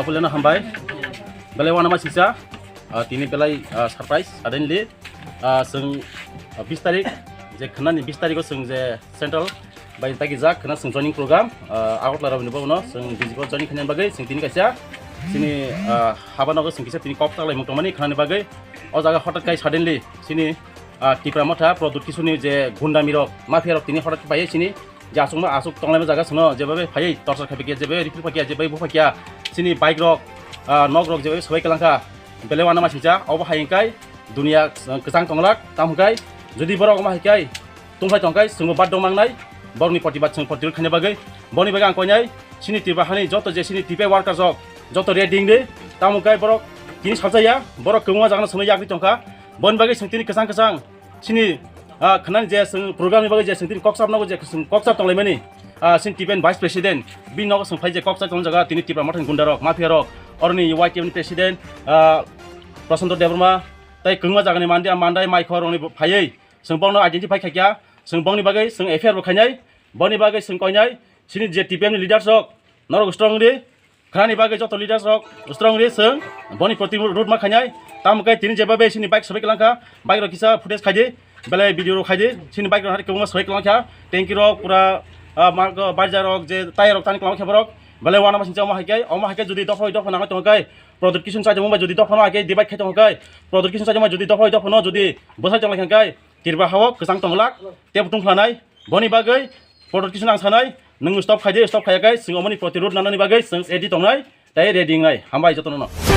Sapulena hambai. Belai wana masisa. Tini belai surprise suddenly. Seng 20 tarik. Je kena ni 20 tarik ko seng je central. Bayi tagi jak kena seng joining program. Out lara bini bawa no seng digital joining kena bagai seng tini kasih. Sini haba naga seng kisah tini kop tak lai mukta mani kena ni bagai. Oh jaga hotat kai suddenly sini tipra mata produk kisuni je gunda mirok mafia rok tini hotat bayi sini. Jasung ma asuk tonglai ma jaga seno jebabe phai torchar khabi jebe refill pakia jebe bu pakia sini bike rok nog rok jebe sabai kalangka bele wana ma sija obo haingkai dunia kesang tonglak tamkai jodi borok ma haikai tungkai tongkai sungo bad dong mangnai borni प्रतिबाद sung प्रतिरोध khane bagai boni bagai angkonyai sini tiba hani joto je sini tipe worker jok joto reding de tamukai borok kini sajaya borok kemua jagana sono yakni tongka bon bagai sung tini kesang kesang sini kenan je sung program ni bagai je sung tini koksap nago je sung koksap tonglai mani sing tipen vice president bin nago sung phai je koksap tong jaga tini tipra mathan gunda rok mafia rok orni YTM president Prasanto Debrma tai kengma jagani mandai maikor oni phai sung bongno identify khakya sung bongni bagai sung affair ro khainai boni bagai sung koinai sini je TPM ni leaders rok norok strong ri khani bagai joto leaders rok strong ri sung boni प्रतिरोध ma khainai tamukai tini jebabe sini bike sabai kalangka bike ro kisa footage khaide belai video ro khaide sini bike ro hari kemma sabai kalangka tanki rok pura mark barja rok je tire rok tani kalangka borok belai wana masin jama hakai jodi dofoi nang tongkai produk kisun saja mumbai jodi dofano hakai debate khai tongkai produk kisun saja jodi dofoi dofano jodi bosai tongkai khangkai tirba hawok kesang tonglak tep tung khlanai boni bagai produk kisun ang sanai nung stop khaide stop khayakai singomani प्रतिरोध nanani bagai sing edit tongnai tai ready ngai hambai jotono.